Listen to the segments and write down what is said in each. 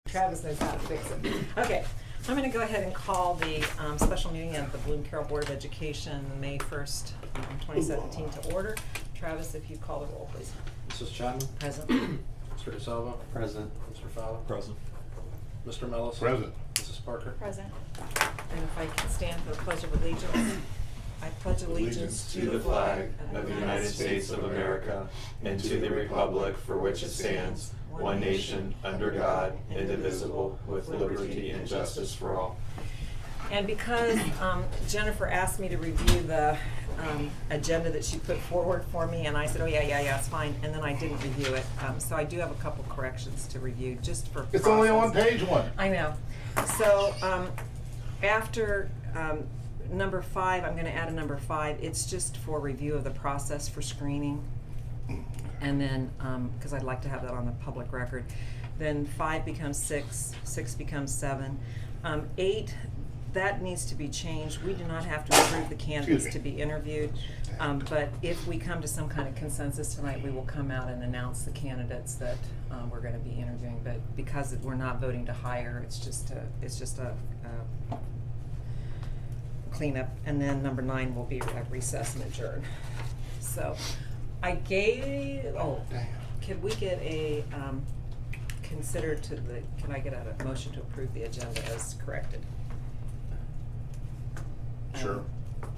Travis knows how to fix it. Okay, I'm gonna go ahead and call the special meeting of the Bloom Carroll Board of Education, May 1st, 2017 to order. Travis, if you call the roll, please. Mrs. Chapman? Present. Mr. DeSalvo? Present. Mr. Fowler? Present. Mr. Mellis? Present. Mrs. Parker? Present. And if I can stand for the Pledge of Allegiance. I pledge allegiance To the flag of the United States of America and to the republic for which it stands, one nation, under God, indivisible, with liberty and justice for all. And because Jennifer asked me to review the agenda that she put forward for me, and I said, oh yeah, it's fine, and then I didn't review it. So I do have a couple corrections to review, just for It's process. only on page one. I know. So after number 5, I'm going to add a number 5. It's just for review of the process for screening. And then, because I'd like to have that on the public record. Then 5 becomes 6, 6 becomes 7. 8, that needs to be changed. We do not have to approve the candidates to be interviewed. But if we come to some kind of consensus tonight, we will come out and announce the candidates that we're going to be interviewing. But because we're not voting to hire, it's just a cleanup. And then number 9 will be recess and adjourn. So I gave, could we get a, can I get a motion to approve the agenda as corrected? Sure.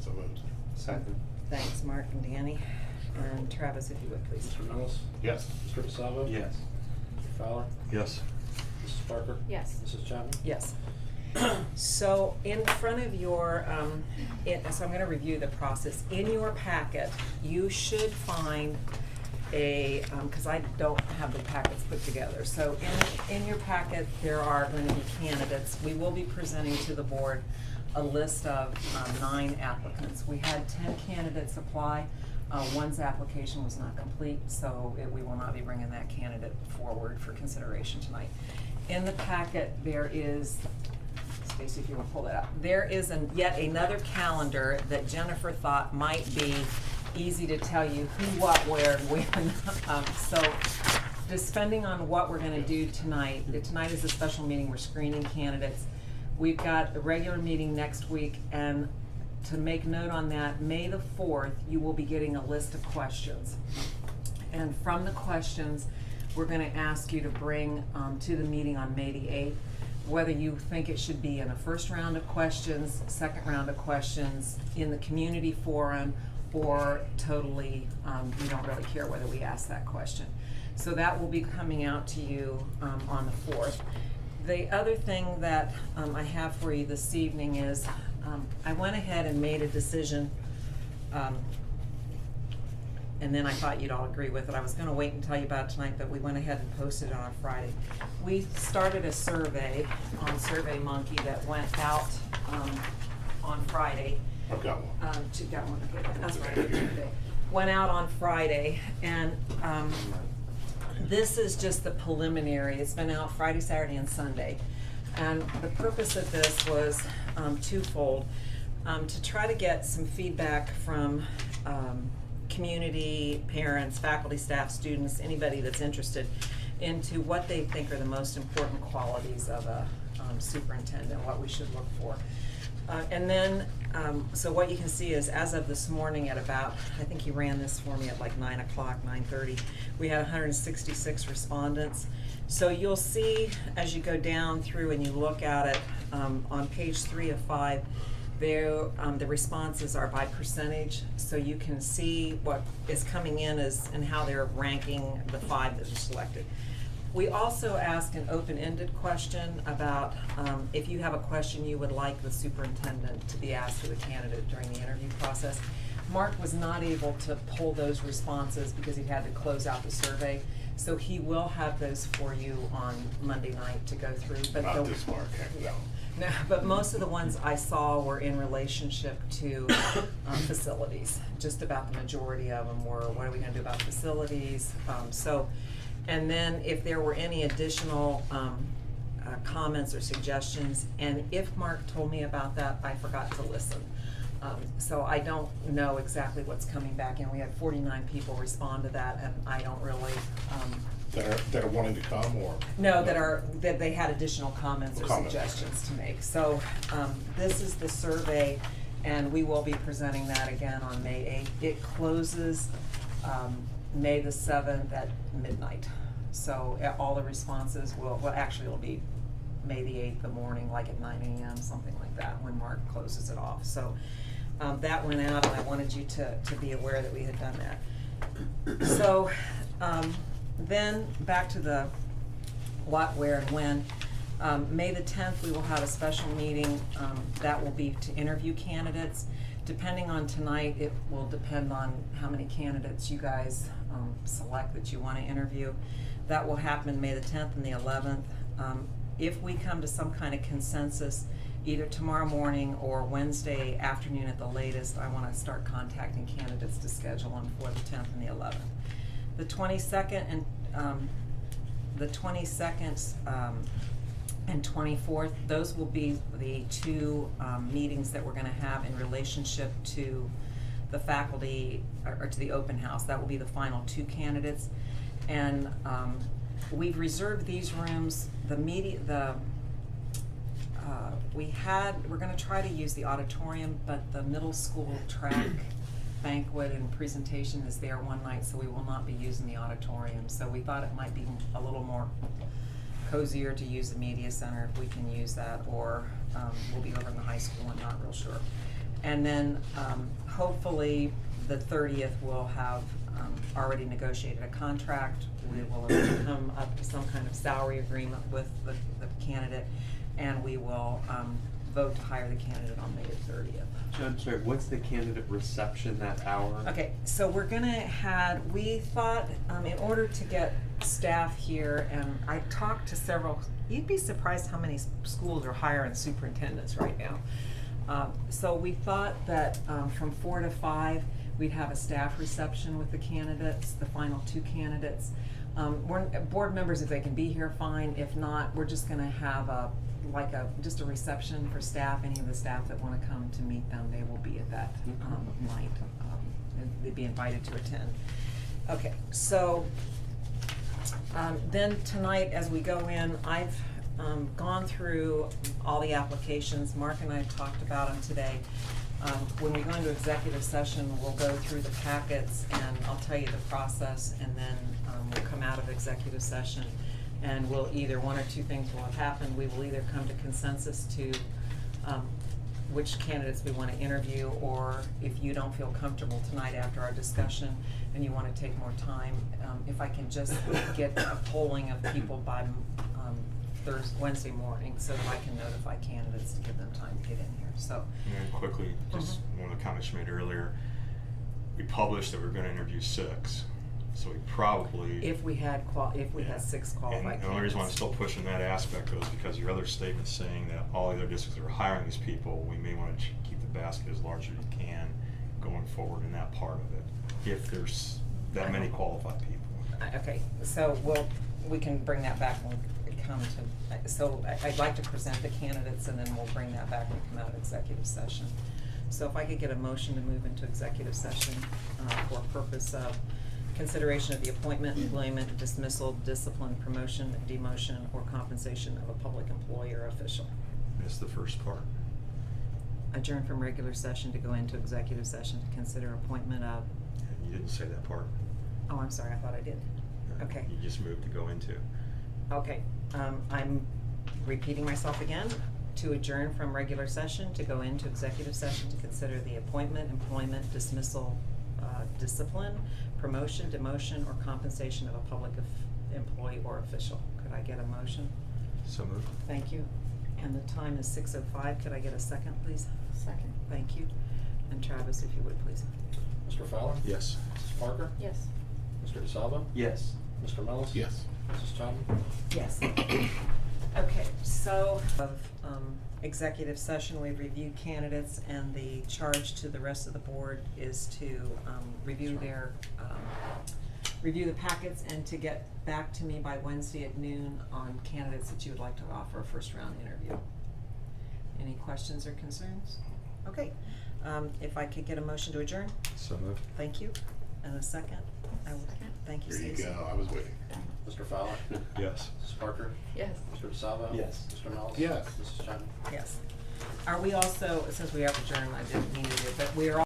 So moved. Second. Thanks, Mark and Danny. And Travis, if you would, please. Mr. Mellis? Yes. Mr. DeSalvo? Yes. Mr. Fowler? Yes. Mrs. Parker? Yes. Mrs. Chapman? Yes. So in front of your, so I'm going to review the process. In your packet, you should find a, because I don't have the packets put together. So in your packet, there are going to be candidates. We will be presenting to the board a list of 9 applicants. We had 10 candidates apply. One's application was not complete, so we will not be bringing that candidate forward for consideration tonight. In the packet, there is, Stacy, if you want to pull that up, there is yet another calendar that Jennifer thought might be easy to tell you who, what, where, when. So just depending on what we're going to do tonight, tonight is a special meeting. We're screening candidates. We've got a regular meeting next week, and to make note on that, May the 4th, you will be getting a list of questions. And from the questions, we're going to ask you to bring to the meeting on May the 8th, whether you think it should be in a first round of questions, second round of questions, in the community forum, or totally, you don't really care whether we ask that question. So that will be coming out to you on the 4th. The other thing that I have for you this evening is I went ahead and made a decision, and then I thought you'd all agree with it. I was going to wait and tell you about it tonight, but we went ahead and posted it on Friday. We started a survey on SurveyMonkey that went out on Friday. I've got one. Got one, okay, that's right. Went out on Friday, and this is just the preliminary. It's been out Friday, Saturday, and Sunday. And the purpose of this was twofold. To try to get some feedback from community, parents, faculty, staff, students, anybody that's interested into what they think are the most important qualities of a superintendent, what we should look for. And then, so what you can see is, as of this morning at about, I think he ran this for me at like 9 o'clock, 9:30, we had 166 respondents. So you'll see, as you go down through and you look at it, on page 3 of 5, there, the responses are by percentage, so you can see what is coming in and how they're ranking the 5 that are selected. We also asked an open-ended question about if you have a question you would like the superintendent to be asked of the candidate during the interview process. Mark was not able to pull those responses because he had to close out the survey, so he will have those for you on Monday night to go through. But Not this Mark, heck no. no, but most of the ones I saw were in relationship to facilities. Just about the majority of them were, what are we going to do about facilities? And then if there were any additional comments or suggestions, and if Mark told me about that, I forgot to listen. So I don't know exactly what's coming back in. We had 49 people respond to that, and I don't really that are wanting to come, or? No, that they had additional comments or Comments. suggestions to make. So, this is the survey, and we will be presenting that again on May 8th. It closes, May the 7th at midnight. So, all the responses well, actually it'll be May the 8th, the morning, like at 9 AM, something like that, when Mark closes it off. So, that went out, and I wanted you to be aware that we had done that. So, then back to the what, where, and when. May the 10th, we will have a special meeting that will be to interview candidates. Depending on tonight, it will depend on how many candidates you guys select that you want to interview. That will happen May the 10th and the 11th. If we come to some kind of consensus, either tomorrow morning or Wednesday afternoon at the latest, I want to start contacting candidates to schedule them for the 10th and the 11th. The 22nd and and 24th, those will be the two meetings that we're going to have in relationship to the faculty or to the open house. That will be the final two candidates, and we've reserved these rooms. We're going to try to use the auditorium, but the middle school track banquet and presentation is there one night, so we will not be using the auditorium. So we thought it might be a little more cozier to use the media center if we can use that, or we'll be over in the high school. I'm not real sure. And then hopefully the 30th we'll have already negotiated a contract. We will have come up to some kind of salary agreement with the candidate, and we will vote to hire the candidate on May 30th. John, sorry, what's the candidate reception that hour? Okay, so we're gonna we thought, in order to get staff here, and I talked to several, you'd be surprised how many schools are hiring superintendents right now. So we thought that from 4 to 5, we'd have a staff reception with the candidates, the final two candidates. Board members, if they can be here, fine. If not, we're just gonna have just a reception for staff. Any of the staff that wanna come to meet them, they will be at that night. They'd be invited to attend. Okay, so then tonight as we go in, I've gone through all the applications. Mark and I talked about them today. When we go into executive session, we'll go through the packets and I'll tell you the process, and then we'll come out of executive session and we'll either, one or two things will have happened. We will either come to consensus to which candidates we want to interview, or if you don't feel comfortable tonight after our discussion and you want to take more time, if I can just get a polling of people by Wednesday morning so that I can notify candidates to give them time to get in here. So And quickly, just one of the comments you made earlier, we published that we we're going to interview 6, so we probably. if we had 6 qualified And candidates. the only reason why I'm still pushing that aspect was because your other statement saying that all the other districts that are hiring these people, we may want to keep the basket as large as you can going forward in that part of it, if there's that many qualified people. Okay, so we can bring that back when we come to, so I'd like to present the candidates and then we'll bring that back when we come out of executive session. So if I could get a motion to move into executive session for purpose of consideration of the appointment, employment, dismissal, discipline, promotion, demotion, or compensation of a public employee or official. Missed the first part. Adjourn from regular session to go into executive session to consider appointment of, And you didn't say that part. oh, I'm sorry, I thought I did. Okay. You just moved to go into. Okay, I'm repeating myself again. To adjourn from regular session to go into executive session to consider the appointment, employment, dismissal, discipline, promotion, demotion, or compensation of a public employee or official. Could I get a motion? So moved. Thank you. And the time is 6:05. Could I get a second, please? Second. Thank you. And Travis, if you would, please. Mr. Fowler? Yes. Mrs. Parker? Yes. Mr. DeSalvo? Yes. Mr. Millis? Yes. Mrs. Chapman? Yes. Okay, so of executive session, we've reviewed candidates, and the charge to the rest of the board is to review the packets and to get back to me by Wednesday at noon on candidates that you would like to offer a first round interview. Any questions or concerns? Okay, if I could get a motion to adjourn? So moved. Thank you. And a second? I will- Thank you, There you Stacy. go, I was waiting. Mr. Fowler? Yes. Mrs. Parker? Yes. Mr. DeSalvo? Yes. Mr. Mills? Yes. Mrs. Chapman? Yes. Are we also, since we have adjourned, I didn't mean to do, but we are